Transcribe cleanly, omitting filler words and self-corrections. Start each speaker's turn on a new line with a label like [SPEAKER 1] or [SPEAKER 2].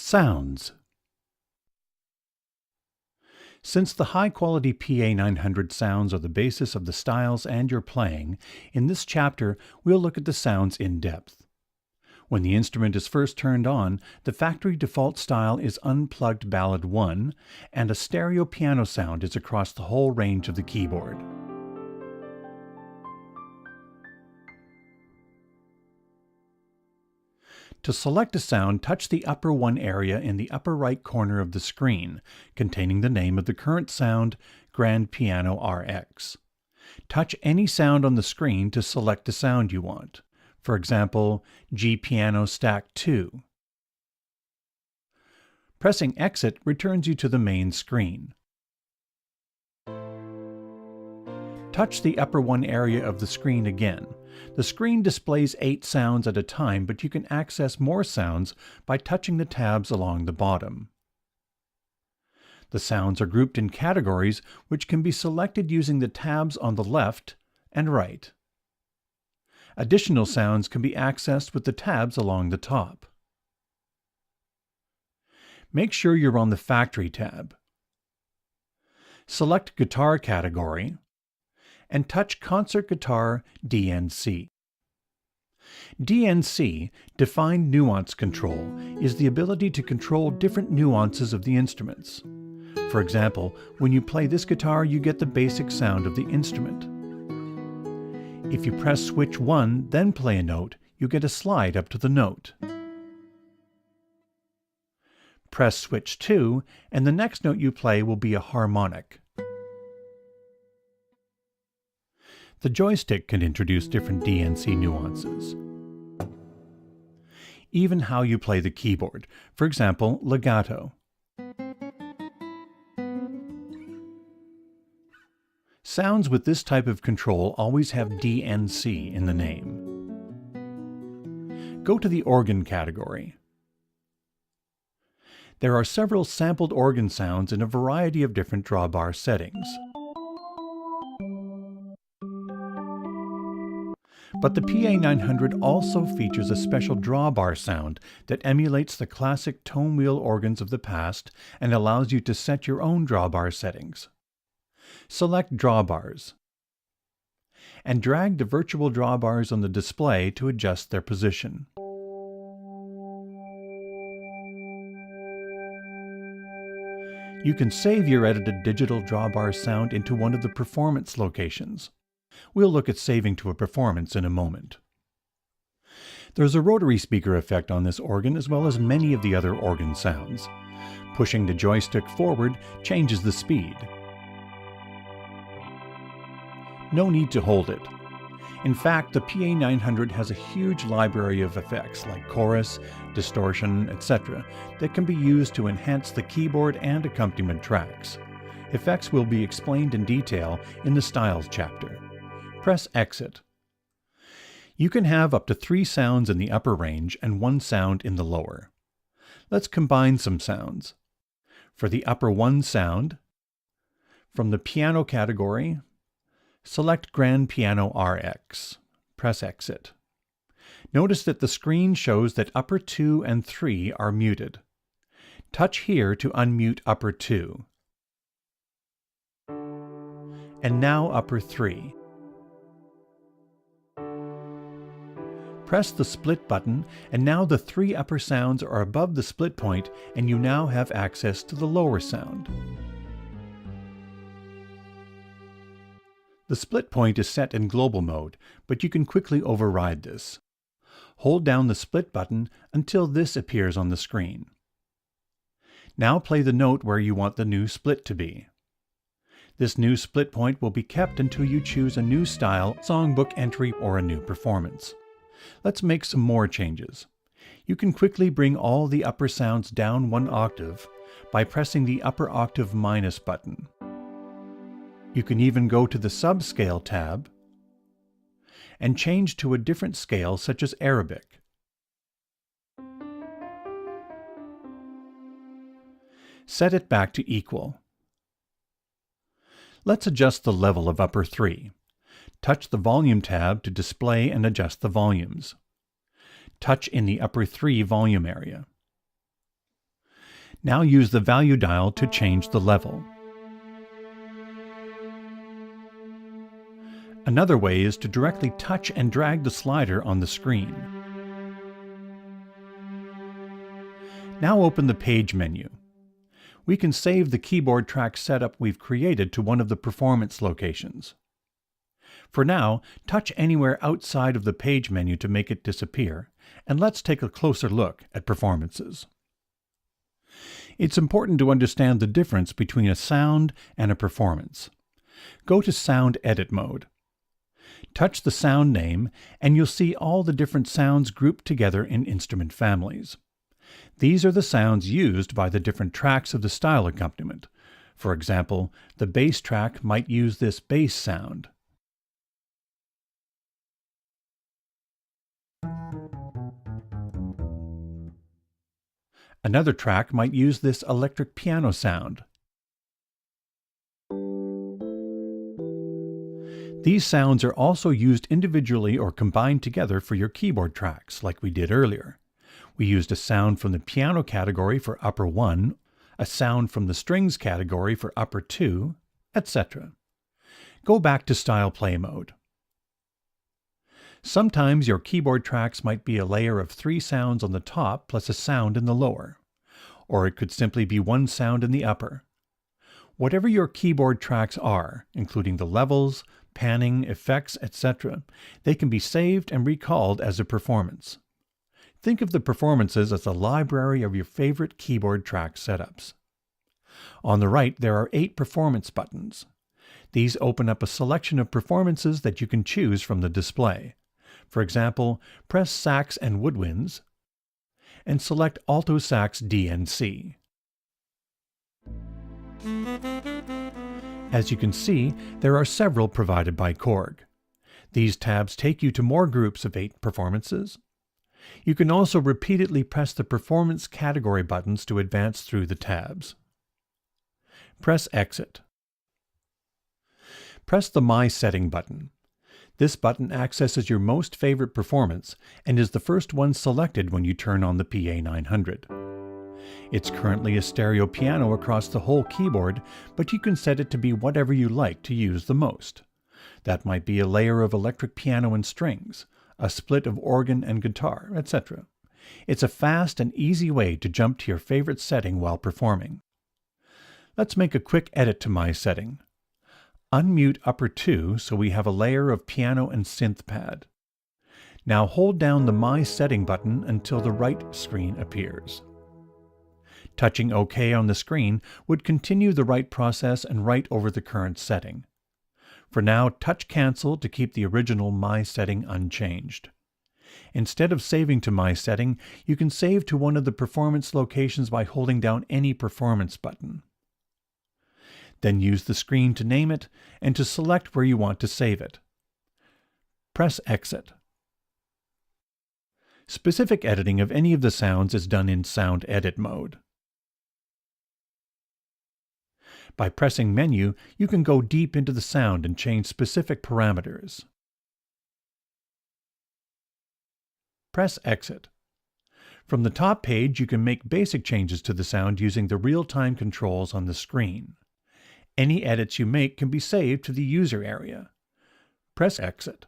[SPEAKER 1] Sounds. Since the high-quality PA900 sounds are the basis of the styles and your playing, in this chapter we'll look at the sounds in depth. When the instrument is first turned on, the factory default style is unplugged ballad 1, and a stereo piano sound is across the whole range of the keyboard. To select a sound, touch the upper 1 area in the upper right corner of the screen, containing the name of the current sound, Grand Piano RX. Touch any sound on the screen to select the sound you want. For example, G Piano Stack 2. Pressing Exit returns you to the main screen. Touch the upper 1 area of the screen again. The screen displays 8 sounds at a time, but you can access more sounds by touching the tabs along the bottom. The sounds are grouped in categories, which can be selected using the tabs on the left and right. Additional sounds can be accessed with the tabs along the top. Make sure you're on the Factory tab. Select Guitar category and touch Concert Guitar DNC. DNC, Defined Nuance Control, is the ability to control different nuances of the instruments. For example, when you play this guitar, you get the basic sound of the instrument. If you press switch 1, then play a note, you get a slide up to the note. Press switch 2, and the next note you play will be a harmonic. The joystick can introduce different DNC nuances. Even how you play the keyboard, for example, legato. Sounds with this type of control always have DNC in the name. Go to the organ category. There are several sampled organ sounds in a variety of different drawbar settings. But the PA900 also features a special drawbar sound that emulates the classic tone wheel organs of the past and allows you to set your own drawbar settings. Select Drawbars and drag the virtual drawbars on the display to adjust their position. You can save your edited digital drawbar sound into one of the performance locations. We'll look at saving to a performance in a moment. There's a rotary speaker effect on this organ as well as many of the other organ sounds. Pushing the joystick forward changes the speed. No need to hold it. In fact, the PA900 has a huge library of effects like chorus, distortion, etc. that can be used to enhance the keyboard and accompaniment tracks. Effects will be explained in detail in the Styles chapter. Press Exit. You can have up to 3 sounds in the upper range and 1 sound in the lower. Let's combine some sounds. For the upper 1 sound, from the piano category, select Grand Piano RX. Press Exit. Notice that the screen shows that upper 2 and 3 are muted. Touch here to unmute upper 2. And now upper 3. Press the split button, and now the 3 upper sounds are above the split point, and you now have access to the lower sound. The split point is set in global mode, but you can quickly override this. Hold down the split button until this appears on the screen. Now play the note where you want the new split to be. This new split point will be kept until you choose a new style, songbook entry, or a new performance. Let's make some more changes. You can quickly bring all the upper sounds down 1 octave by pressing the upper octave minus button. You can even go to the Subscale tab and change to a different scale such as Arabic. Set it back to equal. Let's adjust the level of upper 3. Touch the Volume tab to display and adjust the volumes. Touch in the upper 3 volume area. Now use the value dial to change the level. Another way is to directly touch and drag the slider on the screen. Now open the Page menu. We can save the keyboard track setup we've created to one of the performance locations. For now, touch anywhere outside of the Page menu to make it disappear, and let's take a closer look at performances. It's important to understand the difference between a sound and a performance. Go to Sound Edit mode. Touch the sound name, and you'll see all the different sounds grouped together in instrument families. These are the sounds used by the different tracks of the style accompaniment. For example, the bass track might use this bass sound. Another track might use this electric piano sound. These sounds are also used individually or combined together for your keyboard tracks, like we did earlier. We used a sound from the piano category for upper 1, a sound from the strings category for upper 2, etc. Go back to Style Play mode. Sometimes your keyboard tracks might be a layer of 3 sounds on the top plus a sound in the lower. Or it could simply be one sound in the upper. Whatever your keyboard tracks are, including the levels, panning, effects, etc., they can be saved and recalled as a performance. Think of the performances as a library of your favorite keyboard track setups. On the right, there are 8 performance buttons. These open up a selection of performances that you can choose from the display. For example, press Sax and Woodwinds, and select Alto Sax DNC. As you can see, there are several provided by KORG. These tabs take you to more groups of 8 performances. You can also repeatedly press the performance category buttons to advance through the tabs. Press Exit. Press the My Setting button. This button accesses your most favorite performance and is the first one selected when you turn on the PA900. It's currently a stereo piano across the whole keyboard, but you can set it to be whatever you like to use the most. That might be a layer of electric piano and strings, a split of organ and guitar, etc. It's a fast and easy way to jump to your favorite setting while performing. Let's make a quick edit to my setting. Unmute upper 2 so we have a layer of piano and synth pad. Now hold down the My Setting button until the right screen appears. Touching OK on the screen would continue the write process and write over the current setting. For now, touch Cancel to keep the original My Setting unchanged. Instead of saving to My Setting, you can save to one of the performance locations by holding down any performance button. Then use the screen to name it and to select where you want to save it. Press Exit. Specific editing of any of the sounds is done in Sound Edit mode. By pressing Menu, you can go deep into the sound and change specific parameters. Press Exit. From the top page, you can make basic changes to the sound using the real-time controls on the screen. Any edits you make can be saved to the User area. Press Exit.